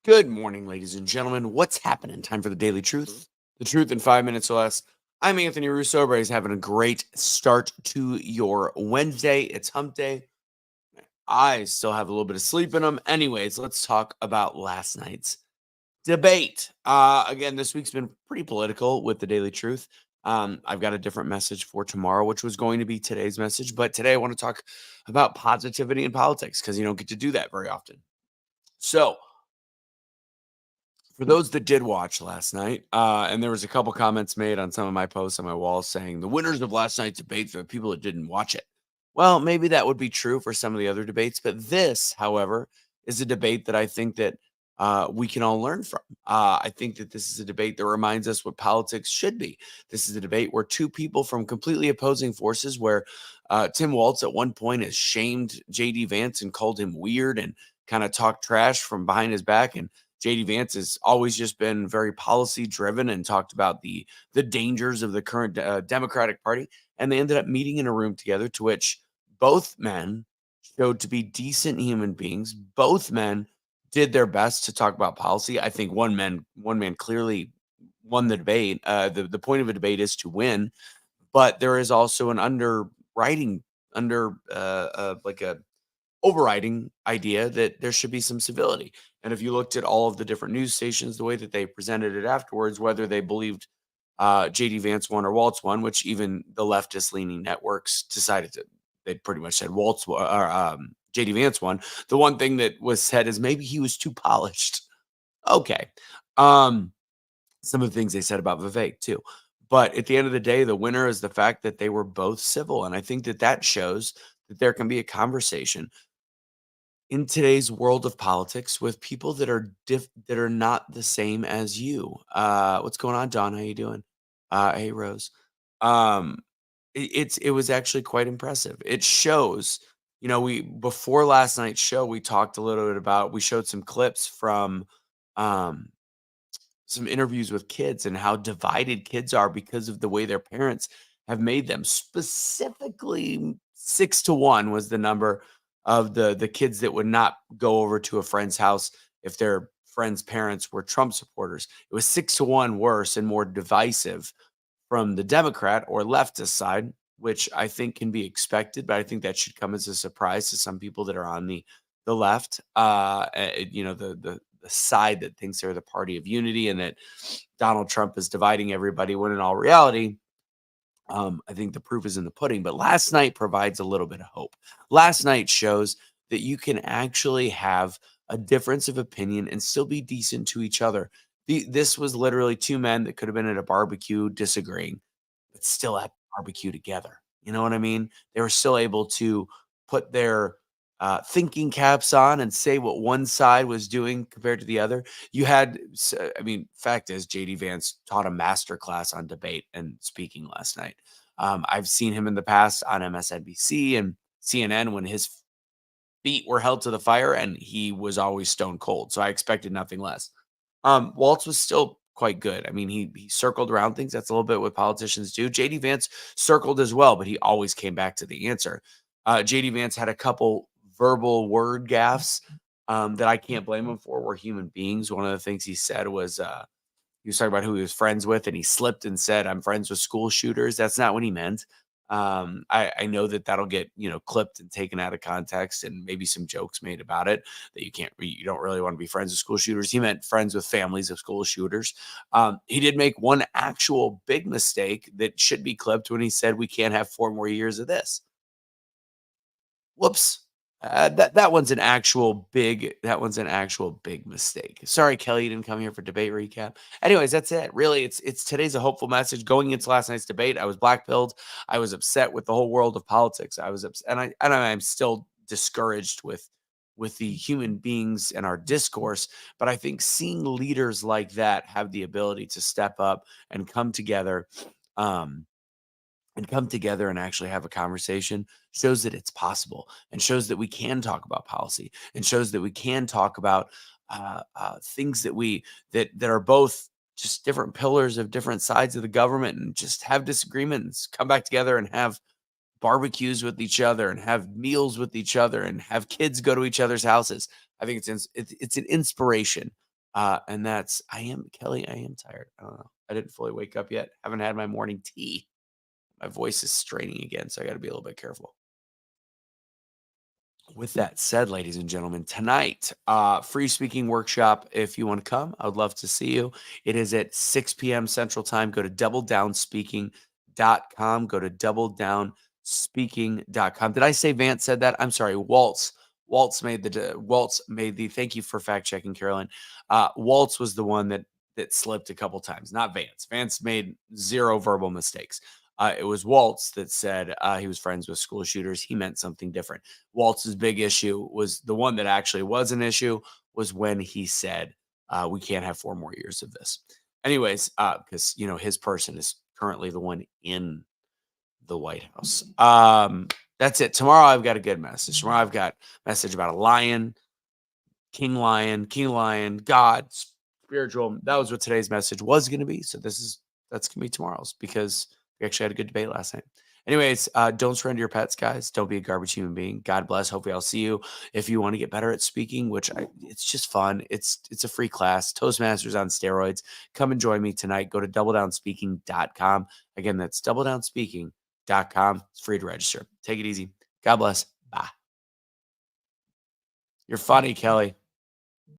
Good morning, ladies and gentlemen. What's happening? Time for the Daily Truth. The truth in 5 minutes or less. I'm Anthony Russo. Everybody's having a great start to your Wednesday. It's hump day. I still have a little bit of sleep in them. Anyways, let's talk about last night's debate. Again, this week's been pretty political with the Daily Truth. I've got a different message for tomorrow, which was going to be today's message. But today I want to talk about positivity in politics because you don't get to do that very often. So, for those that did watch last night, and there was a couple comments made on some of my posts on my wall saying the winners of last night's debate are the people that didn't watch it. Well, maybe that would be true for some of the other debates, but this, however, is a debate that I think that we can all learn from. I think that this is a debate that reminds us what politics should be. This is a debate where two people from completely opposing forces, where Tim Walz at one point has shamed JD Vance and called him weird and kind of talked trash from behind his back, and JD Vance has always just been very policy driven and talked about the dangers of the current Democratic Party. And they ended up meeting in a room together, to which both men showed to be decent human beings. Both men did their best to talk about policy. I think one man clearly won the debate. The point of a debate is to win, but there is also an underwriting under like a overriding idea that there should be some civility. And if you looked at all of the different news stations, the way that they presented it afterwards, whether they believed JD Vance won or Waltz won, which even the leftist leaning networks decided to, they pretty much said JD Vance won. The one thing that was said is maybe he was too polished. Okay. Um, some of the things they said about Vivek too. But at the end of the day, the winner is the fact that they were both civil. And I think that that shows that there can be a conversation in today's world of politics with people that are that are not the same as you. What's going on, Don? How you doing? Hey, Rose. Um, it was actually quite impressive. It shows, we before last night's show, we talked a little bit about, we showed some clips from um some interviews with kids and how divided kids are because of the way their parents have made them. Specifically, 6 to 1 was the number of the kids that would not go over to a friend's house if their friend's parents were Trump supporters. It was 6 to 1 worse and more divisive from the Democrat or leftist side, which I think can be expected, but I think that should come as a surprise to some people that are on the left. The side that thinks they're the party of unity and that Donald Trump is dividing everybody, when in all reality, I think the proof is in the pudding. But last night provides a little bit of hope. Last night shows that you can actually have a difference of opinion and still be decent to each other. This was literally two men that could have been at a barbecue disagreeing, but still at barbecue together. You know what I mean? They were still able to put their thinking caps on and say what one side was doing compared to the other. You had, fact is, JD Vance taught a master class on debate and speaking last night. I've seen him in the past on MSNBC and CNN when his feet were held to the fire and he was always stone cold. So I expected nothing less. Waltz was still quite good. I mean, he circled around things. That's a little bit what politicians do. JD Vance circled as well, but he always came back to the answer. JD Vance had a couple verbal word gaffes that I can't blame him for. We're human beings. One of the things he said was he was talking about who he was friends with, and he slipped and said, "I'm friends with school shooters." That's not what he meant. I know that that'll get clipped and taken out of context, and maybe some jokes made about it that you don't really want to be friends with school shooters. He meant friends with families of school shooters. He did make one actual big mistake that should be clipped when he said we can't have 4 more years of this. Whoops. That one's an actual big mistake. Sorry, Kelly, you didn't come here for debate recap. Anyways, that's it. Really, it's today's a hopeful message. Going into last night's debate, I was blackpilled. I was upset with the whole world of politics. I was upset, and I'm still discouraged with the human beings and our discourse. But I think seeing leaders like that have the ability to step up and come together. And actually have a conversation shows that it's possible, and shows that we can talk about policy, and shows that we can talk about things that are both just different pillars of different sides of the government, and just have disagreements, come back together and have barbecues with each other and have meals with each other and have kids go to each other's houses. I think it's an inspiration And that's I am Kelly. I am tired. I don't know. I didn't fully wake up yet. Haven't had my morning tea. My voice is straining again, so I got to be a little bit careful. With that said, ladies and gentlemen, tonight, free speaking workshop. If you want to come, I would love to see you. It is at 6 p.m. Central Time. Go to doubledownspeaking.com. Go to doubledownspeaking.com. Did I say Vance said that? I'm sorry. Waltz. Waltz made the thank you for fact checking, Carolyn. Waltz was the one that slipped a couple times, not Vance. Vance made zero verbal mistakes. It was Waltz that said he was friends with school shooters. He meant something different. Waltz's big issue was the one that actually was an issue was when he said, we can't have 4 more years of this. Anyways, because, his person is currently the one in the White House. That's it. Tomorrow I've got a good message. Tomorrow I've got a message about a lion, king lion, God, spiritual. That was what today's message was going to be. So that's going to be tomorrow's because we actually had a good debate last night. Anyways, don't surrender your pets, guys. Don't be a garbage human being. God bless. Hopefully, I'll see you if you want to get better at speaking, it's just fun. It's a free class. Toastmasters on steroids. Come and join me tonight. Go to doubledownspeaking.com. Again, that's doubledownspeaking.com. It's free to register. Take it easy. God bless. Bye. You're funny, Kelly.